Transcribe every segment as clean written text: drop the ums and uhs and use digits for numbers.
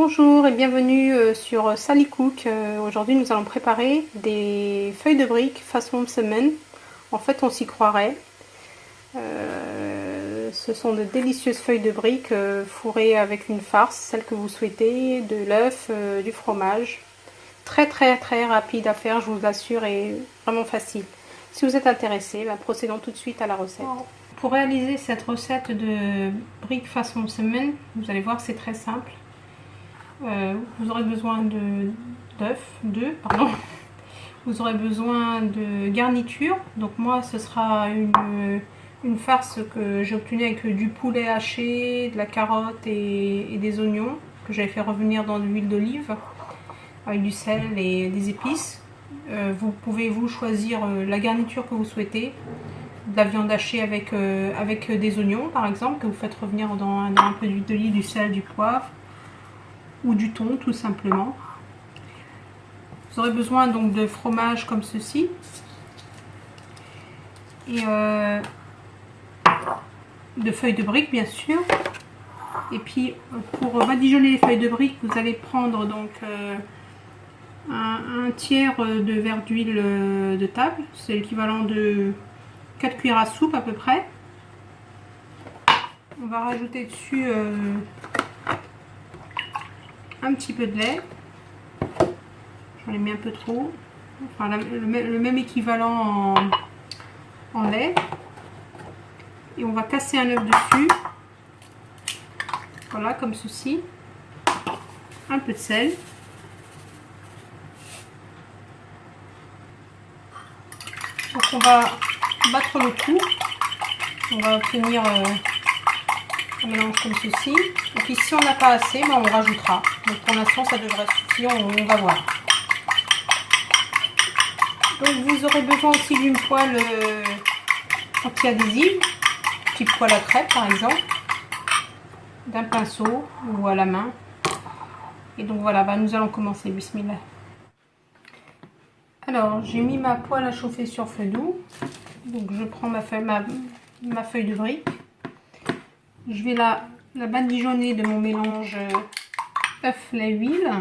Bonjour et bienvenue sur Sally Cook. Aujourd'hui nous allons préparer des feuilles de briques façon semaine. En fait on s'y croirait. Ce sont de délicieuses feuilles de briques fourrées avec une farce, celle que vous souhaitez, de l'œuf, du fromage. Très rapide à faire, je vous assure, et vraiment facile. Si vous êtes intéressé, procédons tout de suite à la recette. Pour réaliser cette recette de briques façon semaine, vous allez voir c'est très simple. Vous aurez besoin d'œufs, pardon. Vous aurez besoin de garniture. Donc moi ce sera une farce que j'ai obtenue avec du poulet haché, de la carotte et des oignons que j'avais fait revenir dans de l'huile d'olive avec du sel et des épices. Vous pouvez choisir la garniture que vous souhaitez. De la viande hachée avec des oignons par exemple, que vous faites revenir dans un peu d'huile d'olive, du sel, du poivre ou du thon tout simplement. Vous aurez besoin donc de fromage comme ceci et de feuilles de briques bien sûr. Et puis pour badigeonner les feuilles de briques, vous allez prendre donc un tiers de verre d'huile de table, c'est l'équivalent de 4 cuillères à soupe à peu près. On va rajouter dessus un petit peu de lait. J'en ai mis un peu trop. Enfin, le même équivalent en lait. Et on va casser un œuf dessus. Voilà, comme ceci. Un peu de sel. Donc on va battre le tout. On va obtenir un mélange comme ceci. Et puis si on n'a pas assez, on rajoutera. Donc pour l'instant ça devrait suffire, on va voir. Donc vous aurez besoin aussi d'une poêle anti-adhésive, type poêle à crêpes par exemple, d'un pinceau ou à la main. Et donc voilà, nous allons commencer. Bismillah. Alors j'ai mis ma poêle à chauffer sur feu doux. Donc je prends ma feuille de brique. Je vais la badigeonner de mon mélange œuf, lait, huile.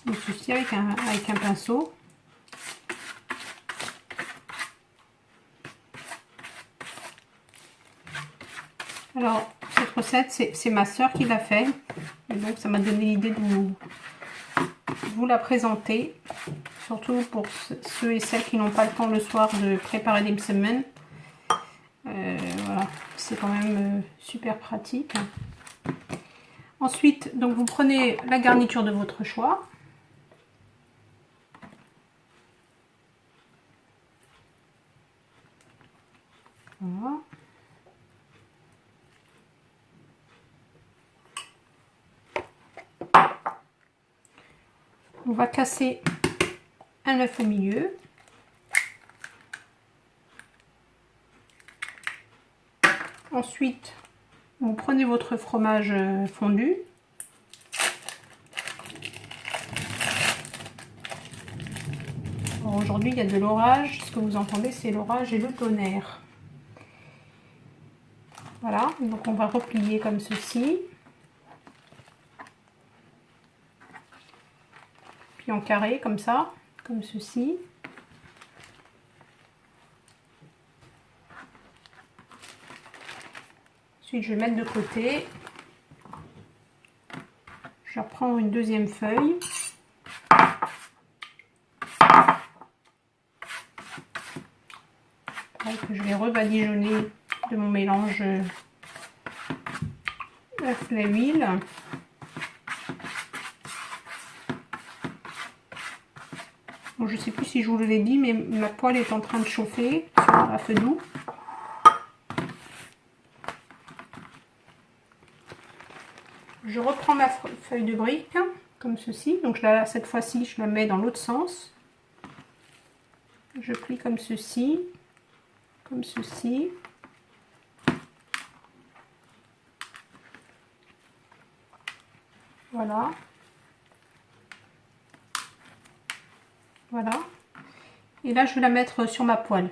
Donc ceci avec un pinceau. Alors cette recette c'est ma soeur qui l'a fait. Et donc ça m'a donné l'idée de vous la présenter. Surtout pour ceux et celles qui n'ont pas le temps le soir de préparer des semaines. Voilà, c'est quand même super pratique. Ensuite, donc vous prenez la garniture de votre choix. Voilà. On va casser un œuf au milieu. Ensuite, vous prenez votre fromage fondu. Aujourd'hui, il y a de l'orage. Ce que vous entendez, c'est l'orage et le tonnerre. Voilà, donc on va replier comme ceci. Puis en carré, comme ça, comme ceci. Ensuite, je vais mettre de côté. Je reprends une deuxième feuille. Que je vais rebadigeonner de mon mélange œuf, lait, huile. Bon, je sais plus si je vous l'ai dit, mais ma poêle est en train de chauffer à feu doux. Je reprends ma feuille de brique comme ceci. Donc cette fois-ci, je la mets dans l'autre sens. Je plie comme ceci, comme ceci. Voilà. Voilà. Et là, je vais la mettre sur ma poêle.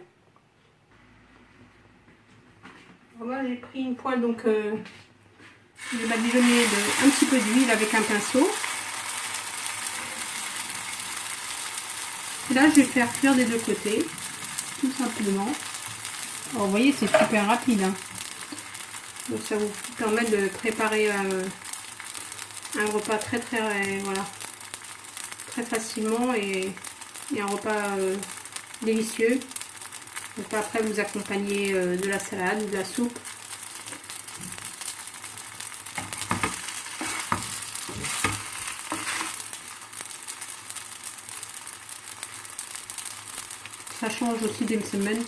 Voilà, j'ai pris une poêle, donc je vais badigeonner un petit peu d'huile avec un pinceau. Et là, je vais faire cuire des deux côtés, tout simplement. Alors, vous voyez, c'est super rapide, hein. Donc ça vous permet de préparer un repas très voilà, très facilement et un repas délicieux. Donc après vous accompagnez de la salade ou de la soupe. Ça change aussi des semaines.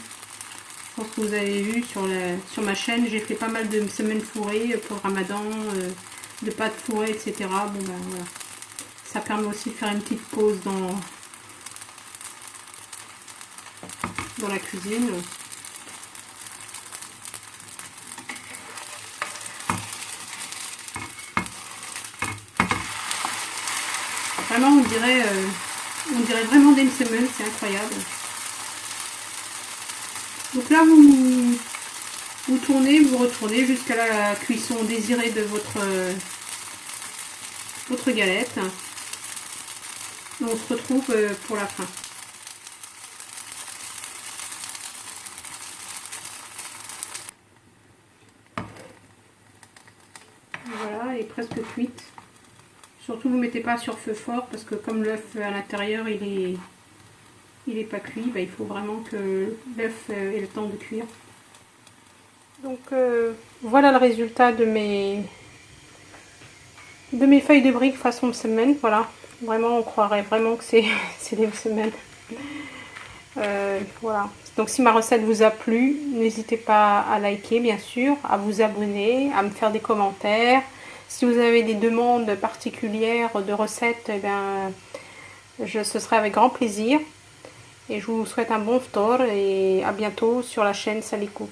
Je pense que vous avez vu sur ma chaîne, j'ai fait pas mal de semaines fourrées pour le ramadan, de pâtes fourrées, etc. Bon ben voilà. Ça permet aussi de faire une petite pause dans la cuisine. Vraiment on dirait vraiment des semaines, c'est incroyable. Donc là vous tournez, vous retournez jusqu'à la cuisson désirée de votre galette. Et on se retrouve pour la fin. Voilà, elle est presque cuite. Surtout vous ne mettez pas sur feu fort parce que comme l'œuf à l'intérieur il est pas cuit, bah, il faut vraiment que l'œuf ait le temps de cuire. Donc voilà le résultat de mes feuilles de briques façon semaine. Voilà, vraiment on croirait vraiment que c'est des semaines. Voilà. Donc si ma recette vous a plu, n'hésitez pas à liker bien sûr, à vous abonner, à me faire des commentaires. Si vous avez des demandes particulières de recettes, eh bien, ce serait avec grand plaisir. Et je vous souhaite un bon ftour et à bientôt sur la chaîne Sally Cook.